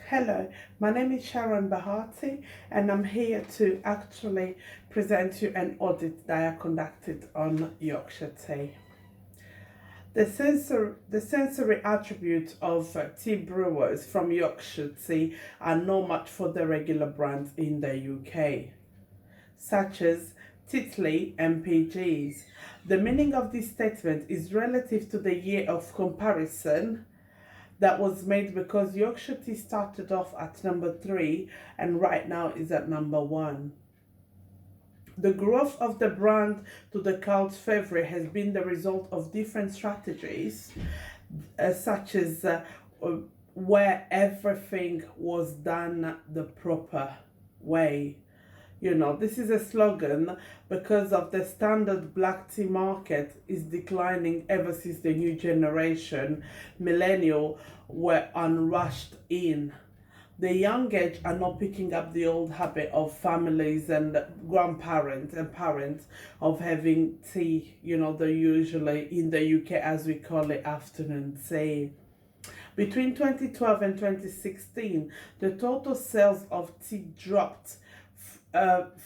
Hello, my name is Sharon Bahati and I'm here to actually present you an audit that I conducted on Yorkshire tea. The sensory attributes of tea brewers from Yorkshire tea are no match for the regular brands in the UK, such as Titley and PGs. The meaning of this statement is relative to the year of comparison that was made because Yorkshire tea started off at number 3 and right now is at number 1. The growth of the brand to the cult favorite has been the result of different strategies, such as where everything was done the proper way. This is a slogan because of the standard black tea market is declining ever since the new generation, millennial, were unrushed in. The young age are not picking up the old habit of families and grandparents and parents of having tea, they usually in the UK, as we call it, afternoon tea. Between 2012 and 2016, the total sales of tea dropped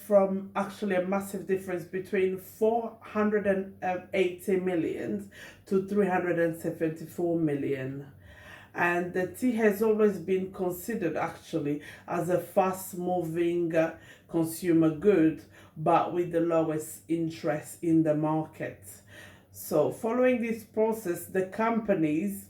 from actually a massive difference between 480 million to 374 million. And the tea has always been considered actually as a fast moving consumer good, but with the lowest interest in the market. So following this process, the companies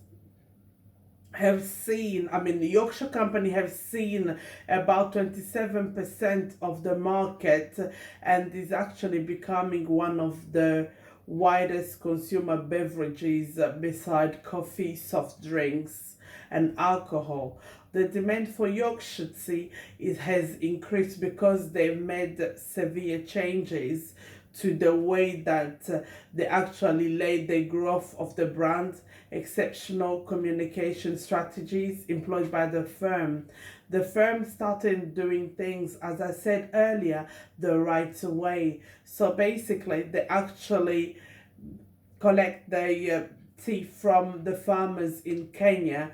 have seen, the Yorkshire company have seen about 27% of the market and is actually becoming one of the widest consumer beverages beside coffee, soft drinks and alcohol. The demand for Yorkshire tea has increased because they've made severe changes to the way that they actually led the growth of the brand, exceptional communication strategies employed by the firm. The firm started doing things, as I said earlier, the right way. So basically, they actually collect the tea from the farmers in Kenya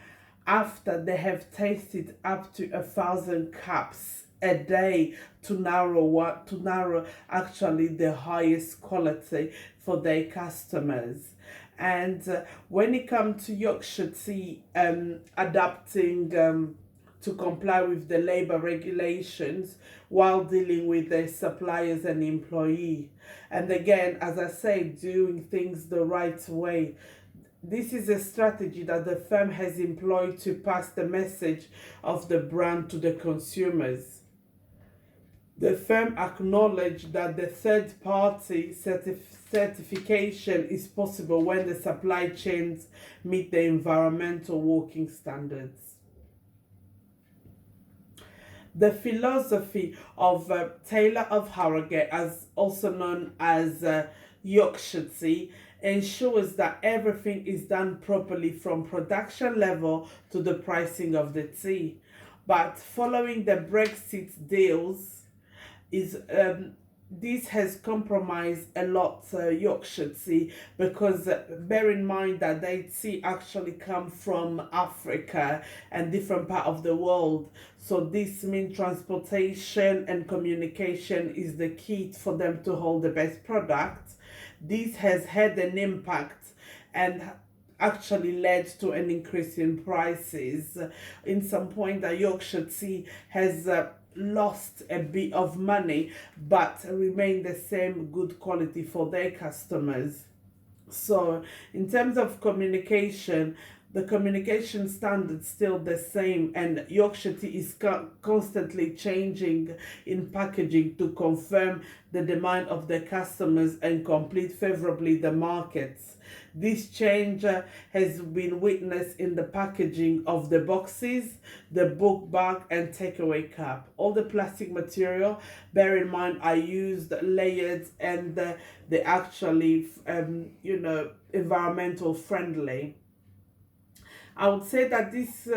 after they have tasted up to 1,000 cups a day to narrow actually the highest quality for their customers. And when it comes to Yorkshire tea adapting to comply with the labour regulations while dealing with their suppliers and employee, and again, as I say, doing things the right way. This is a strategy that the firm has employed to pass the message of the brand to the consumers. The firm acknowledged that the third-party certification is possible when the supply chains meet the environmental working standards. The philosophy of Taylor of Harrogate, as also known as Yorkshire tea, ensures that everything is done properly from production level to the pricing of the tea. But following the Brexit deals, this has compromised a lot Yorkshire tea, because bear in mind that they tea actually come from Africa and different part of the world. So this means transportation and communication is the key for them to hold the best product. This has had an impact and actually led to an increase in prices. In some point, that Yorkshire tea has lost a bit of money but remain the same good quality for their customers. So in terms of communication, the communication standards still the same, and Yorkshire tea is constantly changing in packaging to confirm the demand of the customers and complete favorably the markets. This change has been witnessed in the packaging of the boxes, the book bag and takeaway cup. All the plastic material, bear in mind, I used layered and they actually environmental friendly. I would say that this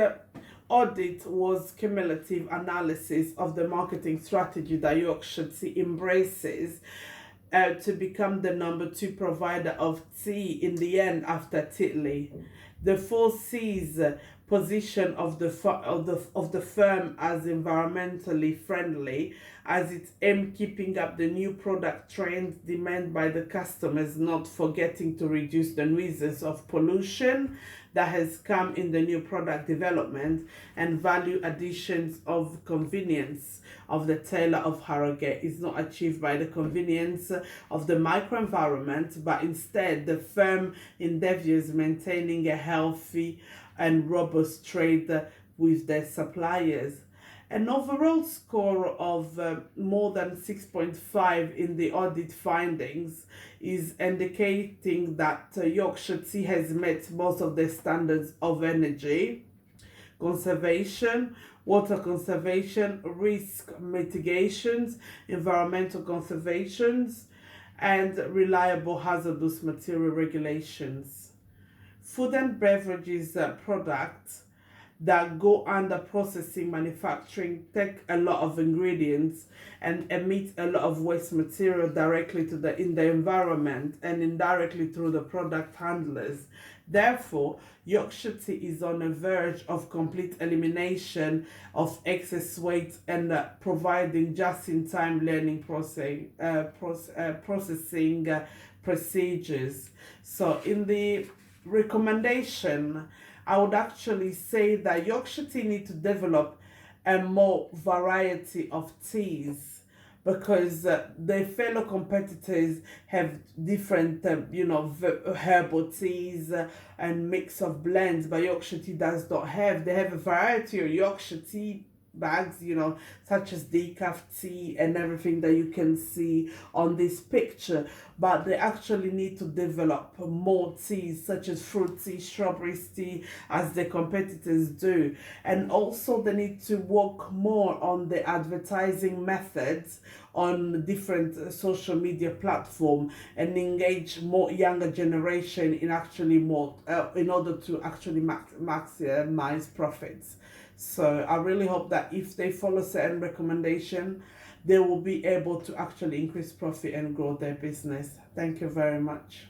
audit was cumulative analysis of the marketing strategy that Yorkshire tea embraces to become the number 2 provider of tea in the end after Titley. The 4 C's position of the firm as environmentally friendly, as it's aimed keeping up the new product trends demanded by the customers, not forgetting to reduce the nuisance of pollution that has come in the new product development, and value additions of convenience of the tailor of Harrogate is not achieved by the convenience of the microenvironment, but instead the firm endeavours maintaining a healthy and robust trade with their suppliers. An overall score of more than 6.5 in the audit findings is indicating that Yorkshire Tea has met most of the standards of energy conservation, water conservation, risk mitigations, environmental conservations, and reliable hazardous material regulations. Food and beverages products that go under processing manufacturing take a lot of ingredients and emit a lot of waste material directly to in the environment and indirectly through the product handlers. Therefore, Yorkshire Tea is on the verge of complete elimination of excess weight and providing just-in-time learning processing procedures. So in the recommendation, I would actually say that Yorkshire Tea need to develop a more variety of teas, because their fellow competitors have different, herbal teas and mix of blends, but Yorkshire Tea does not have. They have a variety of Yorkshire Tea bags, such as decaf tea and everything that you can see on this picture, but they actually need to develop more teas such as fruit tea, strawberry tea, as the competitors do. And also they need to work more on the advertising methods on different social media platform and engage more younger generation in actually more in order to actually maximize profits. So I really hope that if they follow certain recommendation, they will be able to actually increase profit and grow their business. Thank you very much.